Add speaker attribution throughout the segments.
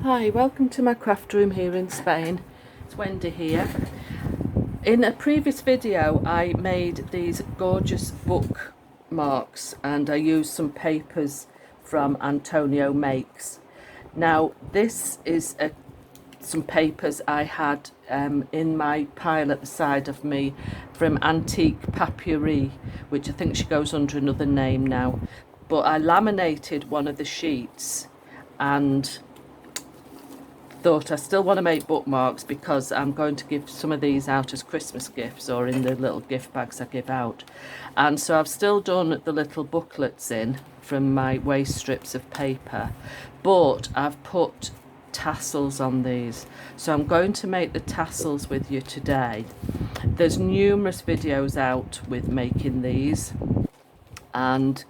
Speaker 1: Hi, welcome to my craft room here in Spain. It's Wendy here. In a previous video I made these gorgeous bookmarks and I used some papers from Antonio Makes. Now this is some papers I had in my pile at the side of me from Antique Paperie, which I think she goes under another name now, but I laminated one of the sheets and thought I still want to make bookmarks because I'm going to give some of these out as Christmas gifts or in the little gift bags I give out. And so I've still done the little booklets in from my waste strips of paper, but I've put tassels on these. So I'm going to make the tassels with you today. There's numerous videos out with making these, and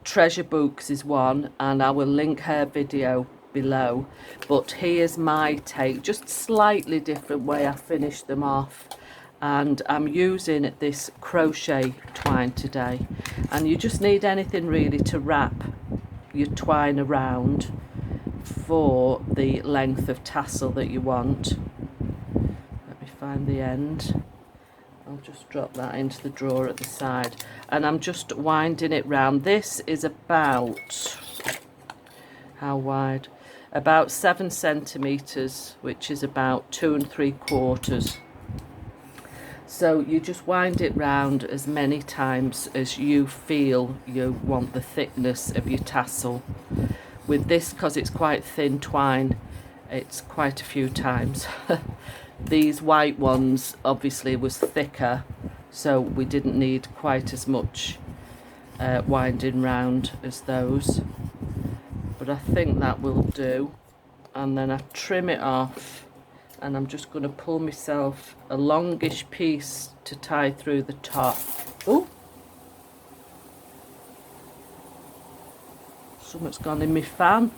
Speaker 1: Treasure Books is one, and I will link her video below, but here's my take, just slightly different way I finished them off. And I'm using this crochet twine today, and you just need anything really to wrap your twine around for the length of tassel that you want. Let me find the end. I'll just drop that into the drawer at the side, and I'm just winding it round. This is about, how wide? About 7 centimetres, which is about 2 3/4. So you just wind it round as many times as you feel you want the thickness of your tassel. With this, because it's quite thin twine, it's quite a few times. These white ones obviously was thicker, so we didn't need quite as much winding round as those. But I think that will do. And then I trim it off, and I'm just going to pull myself a longish piece to tie through the top. Oh, something's gone in my fan.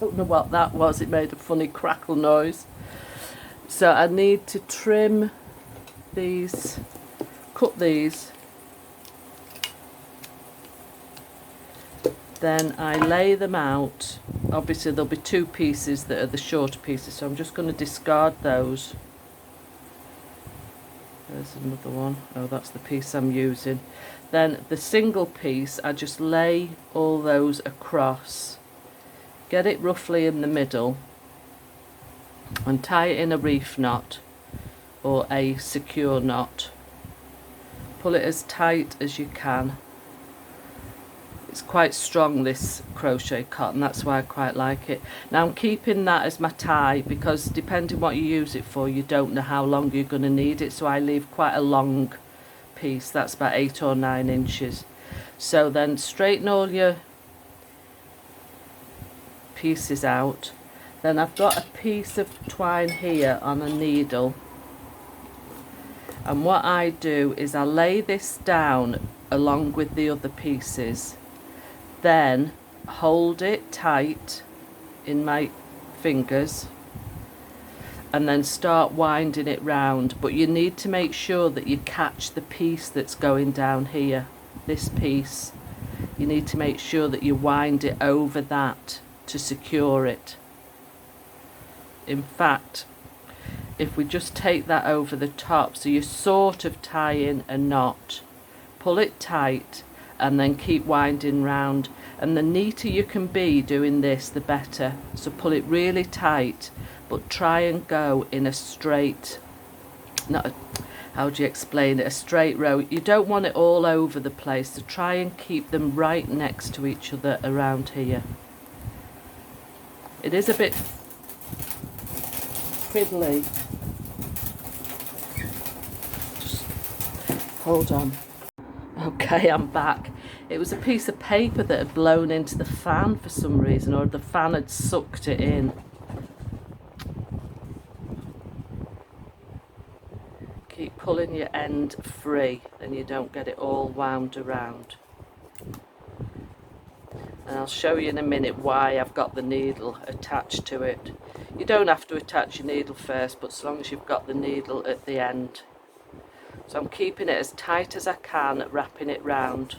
Speaker 1: Don't know what that was, it made a funny crackle noise. So I need to trim these, cut these. Then I lay them out. Obviously there'll be 2 pieces that are the shorter pieces, so I'm just going to discard those. There's another one. Oh, that's the piece I'm using. Then the single piece, I just lay all those across, get it roughly in the middle, and tie it in a reef knot or a secure knot. Pull it as tight as you can. It's quite strong, this crochet cotton, that's why I quite like it. Now I'm keeping that as my tie because depending what you use it for, you don't know how long you're going to need it, so I leave quite a long piece, that's about 8 or 9 inches. So then straighten all your pieces out. Then I've got a piece of twine here on a needle, and what I do is I lay this down along with the other pieces, then hold it tight in my fingers and then start winding it round. But you need to make sure that you catch the piece that's going down here, this piece. You need to make sure that you wind it over that to secure it. In fact, if we just take that over the top, so you sort of tie in a knot, pull it tight and then keep winding round, and the neater you can be doing this the better. So pull it really tight, but try and go in a straight, not a, how do you explain it, a straight row. You don't want it all over the place, so try and keep them right next to each other around here. It is a bit fiddly. Just hold on. Okay, I'm back. It was a piece of paper that had blown into the fan for some reason, or the fan had sucked it in. Keep pulling your end free, then you don't get it all wound around. And I'll show you in a minute why I've got the needle attached to it. You don't have to attach your needle first, but as long as you've got the needle at the end. So I'm keeping it as tight as I can, wrapping it round.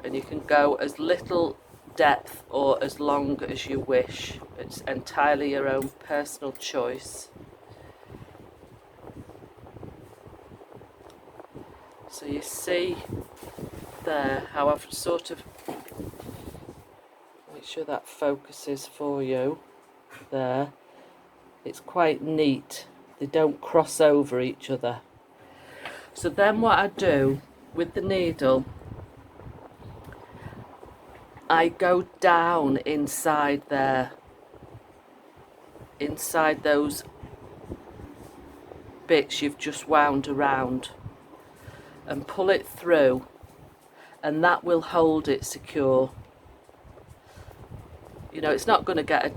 Speaker 1: and you can go as little depth or as long as you wish. It's entirely your own personal choice. So you see there how I've sort of, make sure that focuses for you there. It's quite neat, they don't cross over each other. So then what I do with the needle, I go down inside there, inside those bits you've just wound around, and pull it through, and that will hold it secure. You know, it's not going to get a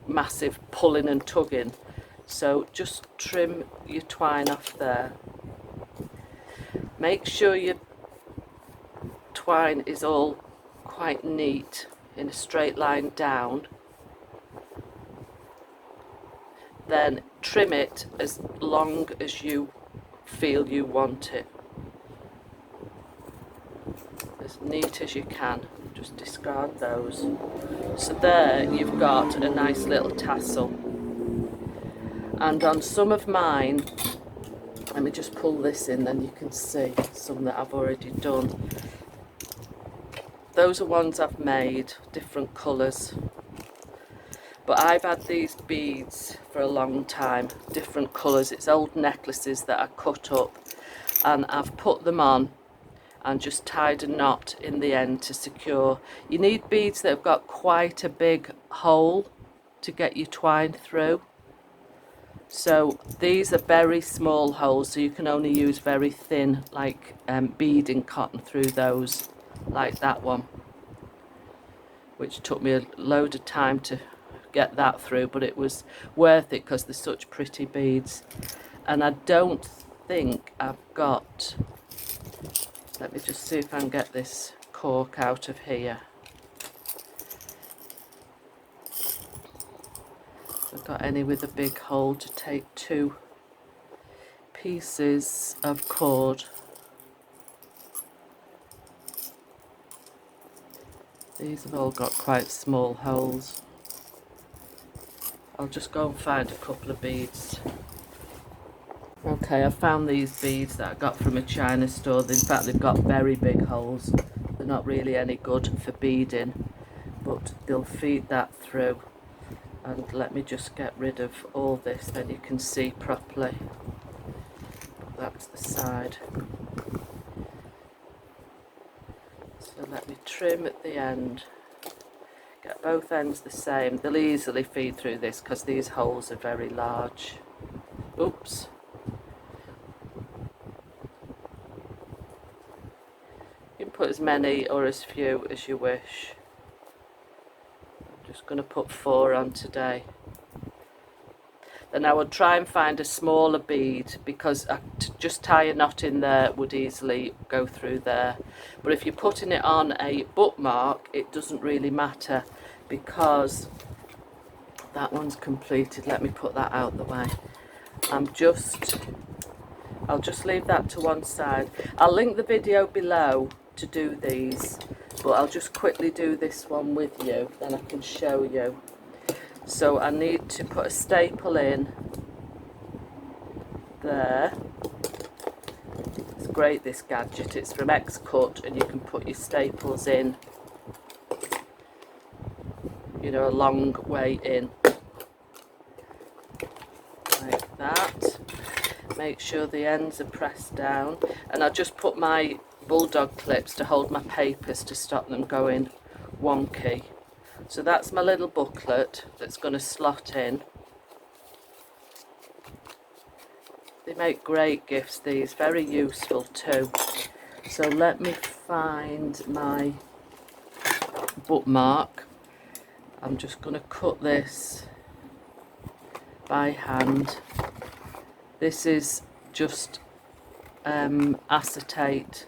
Speaker 1: massive pulling and tugging, so just trim your twine off there. Make sure your twine is all quite neat in a straight line down. Then trim it as long as you feel you want it, as neat as you can. Just discard those. So there you've got a nice little tassel. And on some of mine, let me just pull this in, then you can see some that I've already done. Those are ones I've made, different colours. But I've had these beads for a long time, different colours. It's old necklaces that I cut up, and I've put them on and just tied a knot in the end to secure. You need beads that have got quite a big hole to get your twine through. So these are very small holes, so you can only use very thin, like beading cotton through those, like that one, which took me a load of time to get that through, but it was worth it because they're such pretty beads. And I don't think I've got, let me just see if I can get this cork out of here. I've got any with a big hole to take 2 pieces of cord. These have all got quite small holes. I'll just go and find a couple of beads. Okay, I found these beads that I got from a China store. In fact, they've got very big holes. They're not really any good for beading, but they'll feed that through. And let me just get rid of all this, then you can see properly. Put that to the side. So let me trim at the end. Get both ends the same. They'll easily feed through this because these holes are very large. Oops. You can put as many or as few as you wish. I'm just going to put 4 on today. Then I would try and find a smaller bead, because to just tie a knot in there would easily go through there. But if you're putting it on a bookmark, it doesn't really matter, because that one's completed. Let me put that out the way. I'll just leave that to one side. I'll link the video below to do these, but I'll just quickly do this one with you, then I can show you. So I need to put a staple in there. It's great, this gadget. It's from X-Cut, and you can put your staples in, you know, a long way in. Like that. Make sure the ends are pressed down. And I just put my bulldog clips to hold my papers to stop them going wonky. So that's my little booklet that's going to slot in. They make great gifts, these, very useful too. So let me find my bookmark. I'm just going to cut this by hand. This is just acetate.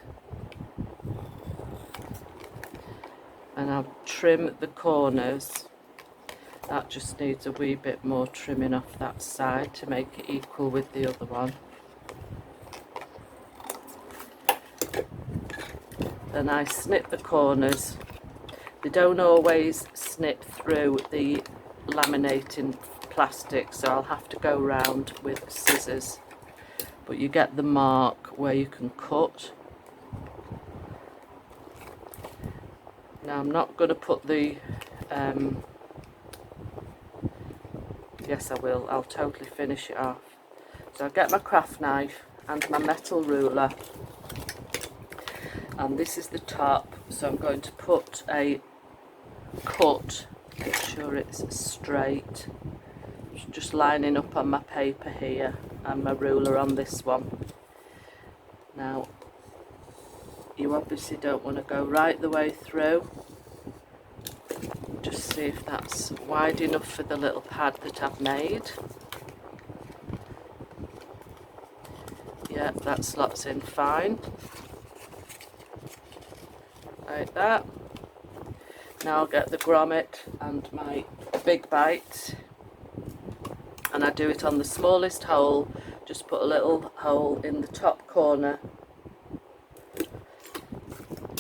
Speaker 1: And I'll trim the corners. That just needs a wee bit more trimming off that side to make it equal with the other one. then I snip the corners. They don't always snip through the laminating plastic, so I'll have to go round with scissors, but you get the mark where you can cut. Now I'm not going to put the yes I will, I'll totally finish it off. So I'll get my craft knife and my metal ruler, and this is the top, so I'm going to put a cut, make sure it's straight, just lining up on my paper here and my ruler on this one. Now you obviously don't want to go right the way through, just see if that's wide enough for the little pad that I've made. Yeah, that slots in fine, like that. Now I'll get the grommet and my big bite, and I do it on the smallest hole, just put a little hole in the top corner,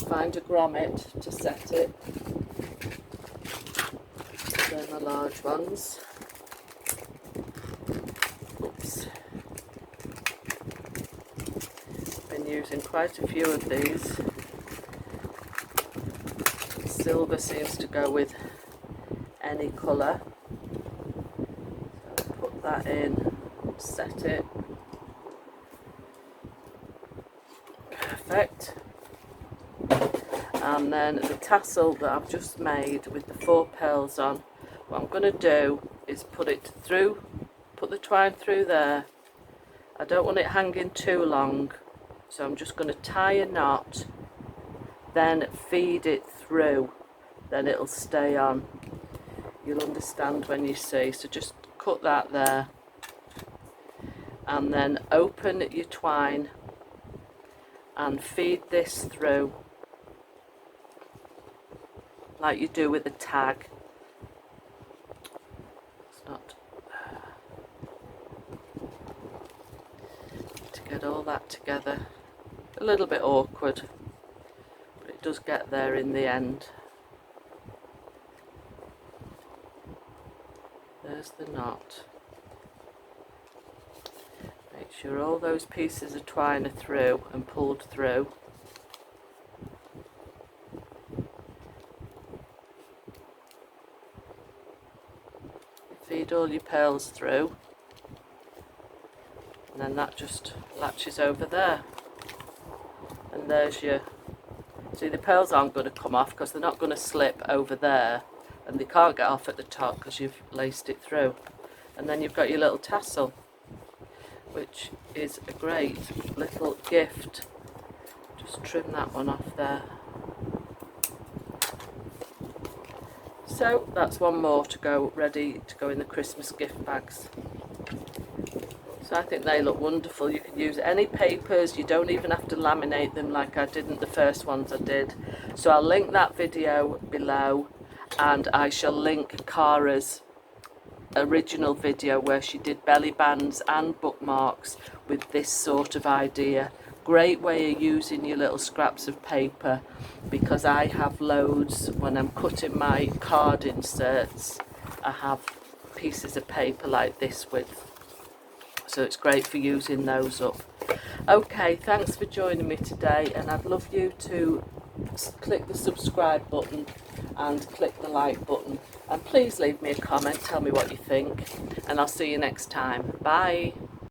Speaker 1: find a grommet to set it, they're my large ones. Oops. Been using quite a few of these. Silver seems to go with any colour, so put that in, set it, perfect. And then the tassel that I've just made with the 4 pearls on, what I'm going to do is put it through, put the twine through there. I don't want it hanging too long, so I'm just going to tie a knot, then feed it through, then it'll stay on. You'll understand when you see, so just cut that there, and then open your twine and feed this through like you do with a tag. It's not to get all that together, a little bit awkward, but it does get there in the end. There's the knot. Make sure all those pieces of twine are through and pulled through. Feed all your pearls through, and then that just latches over there, and there's your, see, the pearls aren't going to come off because they're not going to slip over there, and they can't get off at the top because you've laced it through. And then you've got your little tassel, which is a great little gift. Just trim that one off there. So that's one more to go, ready to go in the Christmas gift bags. So I think they look wonderful. You can use any papers, you don't even have to laminate them like I didn't the first ones I did. So I'll link that video below, and I shall link Cara's original video where she did belly bands and bookmarks with this sort of idea. Great way of using your little scraps of paper, because I have loads when I'm cutting my card inserts. I have pieces of paper like this with, so it's great for using those up. Okay, thanks for joining me today, and I'd love you to click the subscribe button and click the like button, and please leave me a comment, tell me what you think, and I'll see you next time. Bye.